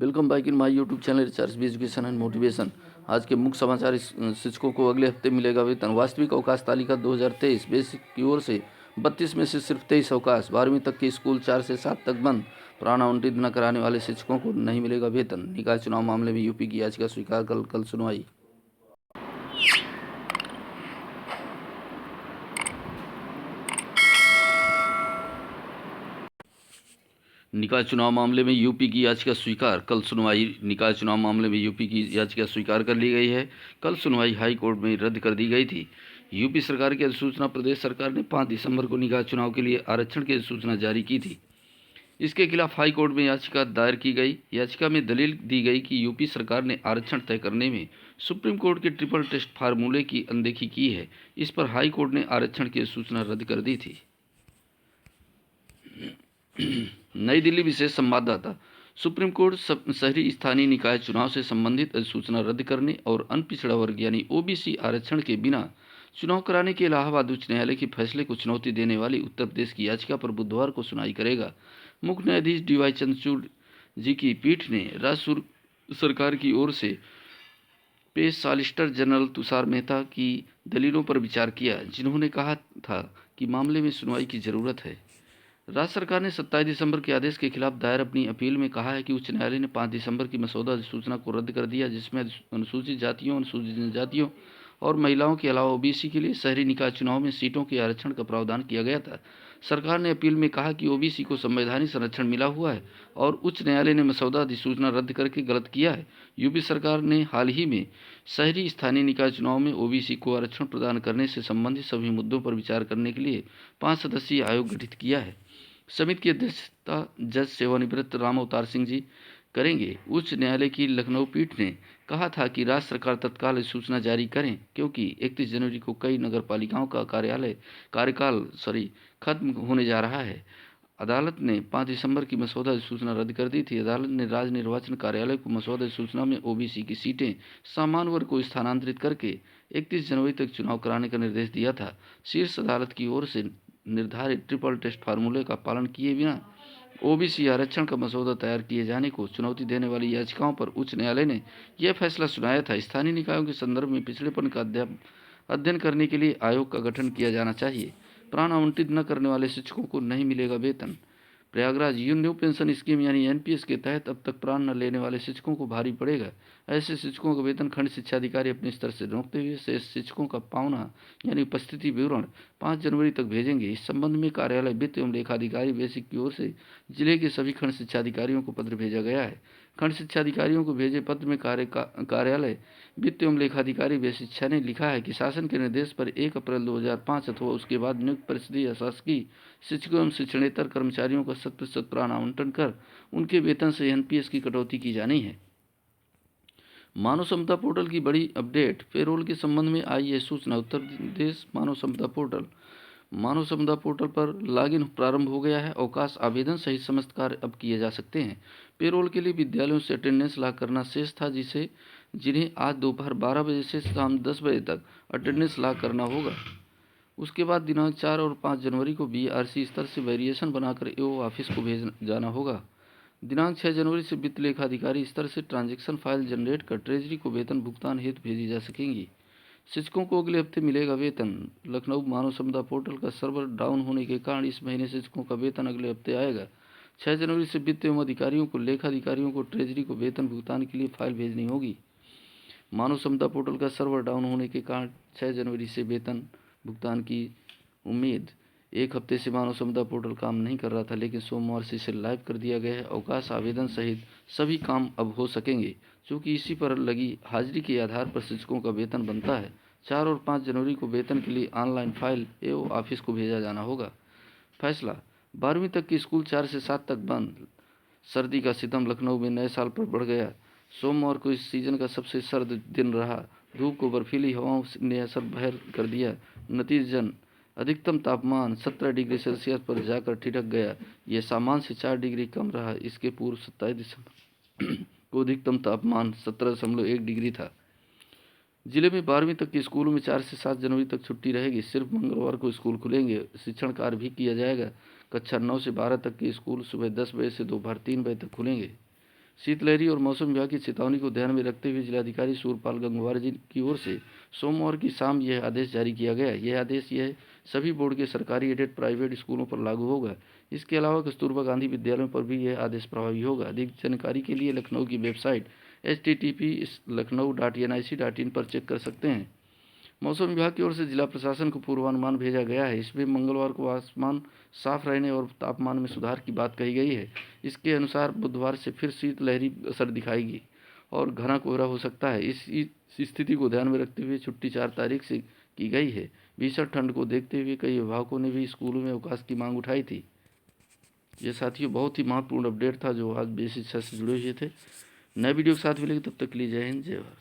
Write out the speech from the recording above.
Welcome back in my YouTube channel recharge B education and motivation. आज के मुख्य समाचार। शिक्षकों को अगले हफ्ते मिलेगा वेतन। वास्तविक अवकाश तालिका 2023 बेसिक की ओर से 32 में से सिर्फ 23 अवकाश। 12वीं तक के स्कूल 4 से 7 तक बंद। प्राणावंटित न कराने वाले शिक्षकों को नहीं मिलेगा वेतन। निकाय चुनाव मामले में यूपी की याचिका स्वीकार। कल सुनवाई। निकाय चुनाव मामले में यूपी की याचिका स्वीकार। कल सुनवाई। निकाय चुनाव मामले में यूपी की याचिका स्वीकार कर ली गई है। कल सुनवाई हाई कोर्ट में रद्द कर दी गई थी। यूपी सरकार की अधिसूचना। प्रदेश सरकार ने 5 दिसंबर को निकाय चुनाव के लिए आरक्षण की अधिसूचना जारी की थी। इसके खिलाफ हाई कोर्ट में याचिका दायर की गई। याचिका में दलील दी गई कि यूपी सरकार ने आरक्षण तय करने में सुप्रीम कोर्ट के ट्रिपल टेस्ट फार्मूले की अनदेखी की है। इस पर हाई कोर्ट ने आरक्षण की अधिसूचना रद्द कर दी थी। नई दिल्ली विशेष संवाददाता। सुप्रीम कोर्ट शहरी स्थानीय निकाय चुनाव से संबंधित अधिसूचना रद्द करने और अनपिछड़ा वर्ग यानी ओबीसी आरक्षण के बिना चुनाव कराने के इलाहाबाद उच्च न्यायालय के फैसले को चुनौती देने वाली उत्तर प्रदेश की याचिका पर बुधवार को सुनवाई करेगा। मुख्य न्यायाधीश डीवाई चंद्रचूड़ जी की पीठ ने राज्य सरकार की ओर से पेश सॉलिसिटर जनरल तुषार मेहता की दलीलों पर विचार किया, जिन्होंने कहा था कि मामले में सुनवाई की जरूरत है। राज्य सरकार ने 27 दिसंबर के आदेश के खिलाफ दायर अपनी अपील में कहा है कि उच्च न्यायालय ने 5 दिसंबर की मसौदा अधिसूचना को रद्द कर दिया, जिसमें अनुसूचित जातियों, अनुसूचित जनजातियों और महिलाओं के अलावा ओबीसी के लिए शहरी निकाय चुनाव में सीटों के आरक्षण का प्रावधान किया गया था। सरकार ने अपील में कहा कि ओबीसी को संवैधानिक संरक्षण मिला हुआ है और उच्च न्यायालय ने मसौदा अधिसूचना रद्द करके गलत किया है। यूपी सरकार ने हाल ही में शहरी स्थानीय निकाय चुनाव में ओबीसी को आरक्षण प्रदान करने से संबंधित सभी मुद्दों पर विचार करने के लिए 5 सदस्यीय आयोग गठित किया है। समिति की अध्यक्षता जज सेवानिवृत्त राम अवतार सिंह जी करेंगे। उच्च न्यायालय की लखनऊ पीठ ने कहा था कि राज्य सरकार तत्काल अधिसूचना जारी करें, क्योंकि 31 जनवरी को कई नगर पालिकाओं का कार्यकाल खत्म होने जा रहा है। अदालत ने 5 दिसंबर की मसौदा अधिसूचना रद्द कर दी थी। अदालत ने राज्य निर्वाचन कार्यालय को मसौदा अधिसूचना में ओबीसी की सीटें सामान्य वर्ग को स्थानांतरित करके 31 जनवरी तक चुनाव कराने का निर्देश दिया था। शीर्ष अदालत की ओर से निर्धारित ट्रिपल टेस्ट फार्मूले का पालन किए बिना ओबीसी आरक्षण का मसौदा तैयार किए जाने को चुनौती देने वाली याचिकाओं पर उच्च न्यायालय ने यह फैसला सुनाया था। स्थानीय निकायों के संदर्भ में पिछड़ेपन का अध्ययन करने के लिए आयोग का गठन किया जाना चाहिए। प्राण आवंटित न करने वाले शिक्षकों को नहीं मिलेगा वेतन। प्रयागराज। न्यू पेंशन स्कीम यानी एनपीएस के तहत अब तक प्राण न लेने वाले शिक्षकों को भारी पड़ेगा। ऐसे शिक्षकों का वेतन खंड शिक्षा अधिकारी अपने स्तर से रोकते हुए शेष शिक्षकों का पावना यानी उपस्थिति विवरण 5 जनवरी तक भेजेंगे। इस संबंध में कार्यालय वित्त एवं लेखाधिकारी बेसिक की ओर से जिले के सभी खंड शिक्षा अधिकारियों को पत्र भेजा गया है। खंड शिक्षा अधिकारियों को भेजे पत्र में कार्यालय वित्त एवं लेखाधिकारी वे शिक्षा ने लिखा है कि शासन के निर्देश पर 1 अप्रैल 2005 अथवा उसके बाद नियुक्त परिषदीय या शासकीय शिक्षकों एवं शिक्षणेतर कर्मचारियों का 100% प्राण आवंटन कर उनके वेतन से एनपीएस की कटौती की जानी है। मानव क्षमता पोर्टल की बड़ी अपडेट। पेरोल के संबंध में आई है सूचना। उत्तर प्रदेश मानव क्षमता पोर्टल पर लॉगिन प्रारंभ हो गया है। अवकाश आवेदन सहित समस्त कार्य अब किए जा सकते हैं। पेरोल के लिए विद्यालयों से अटेंडेंस लॉक करना शेष था, जिन्हें आज दोपहर 12 बजे से शाम 10 बजे तक अटेंडेंस लॉक करना होगा। उसके बाद दिनांक 4 और 5 जनवरी को बीआरसी स्तर से वेरिएशन बनाकर एओ ऑफिस को भेज जाना होगा। दिनांक 6 जनवरी से वित्त लेखाधिकारी स्तर से ट्रांजैक्शन फाइल जनरेट कर ट्रेजरी को वेतन भुगतान हेतु भेजी जा सकेंगी। शिक्षकों को अगले हफ्ते मिलेगा वेतन। लखनऊ। मानव क्षमता पोर्टल का सर्वर डाउन होने के कारण इस महीने शिक्षकों का वेतन अगले हफ्ते आएगा। 6 जनवरी से वित्त एवं अधिकारियों को लेखाधिकारियों को ट्रेजरी को वेतन भुगतान के लिए फाइल भेजनी होगी। मानव क्षमता पोर्टल का सर्वर डाउन होने के कारण 6 जनवरी से वेतन भुगतान की उम्मीद। 1 हफ्ते से मानव क्षमता पोर्टल काम नहीं कर रहा था, लेकिन सोमवार से इसे लाइव कर दिया गया है। अवकाश आवेदन सहित सभी काम अब हो सकेंगे, क्योंकि इसी पर लगी हाजिरी के आधार पर शिक्षकों का वेतन बनता है। 4 और 5 जनवरी को वेतन के लिए ऑनलाइन फाइल एओ ऑफिस को भेजा जाना होगा। फैसला। 12वीं तक के स्कूल 4 से 7 तक बंद। सर्दी का सितम। लखनऊ में नए साल पर बढ़ गया। सोमवार को इस सीजन का सबसे सर्द दिन रहा। धूप को बर्फीली हवाओं ने असर भर कर दिया। नतीजतन अधिकतम तापमान 17 डिग्री सेल्सियस पर जाकर ठिठक गया। यह सामान्य से 4 डिग्री कम रहा। इसके पूर्व 27 दिसंबर को अधिकतम तापमान 17.1 डिग्री था। जिले में 12वीं तक के स्कूलों में 4 से 7 जनवरी तक छुट्टी रहेगी। सिर्फ मंगलवार को स्कूल खुलेंगे। शिक्षण कार्य भी किया जाएगा। कक्षा 9 से 12 तक के स्कूल सुबह 10 बजे से दोपहर 3 बजे तक खुलेंगे। शीतलहरी और मौसम विभाग की चेतावनी को ध्यान में रखते हुए जिलाधिकारी सूर्यपाल गंगवार जी की ओर से सोमवार की शाम यह आदेश जारी किया गया। यह आदेश सभी बोर्ड के सरकारी एडेड प्राइवेट स्कूलों पर लागू होगा। इसके अलावा कस्तूरबा गांधी विद्यालयों पर भी यह आदेश प्रभावी होगा। अधिक जानकारी के लिए लखनऊ की वेबसाइट http://lakhnau.nic.in पर चेक कर सकते हैं। मौसम विभाग की ओर से जिला प्रशासन को पूर्वानुमान भेजा गया है। इसमें मंगलवार को आसमान साफ रहने और तापमान में सुधार की बात कही गई है। इसके अनुसार बुधवार से फिर शीतलहरी असर दिखाएगी और घना कोहरा हो सकता है। इस स्थिति को ध्यान में रखते हुए छुट्टी 4 तारीख से की गई है। भीषण ठंड को देखते हुए कई अभिभावकों ने भी स्कूलों में अवकाश की मांग उठाई थी। ये साथियों बहुत ही महत्वपूर्ण अपडेट था जो आज बेसिक शिक्षा से जुड़े हुए थे। नए वीडियो के साथ मिलेंगे, तब तक के लिए जय हिंद, जय भारत।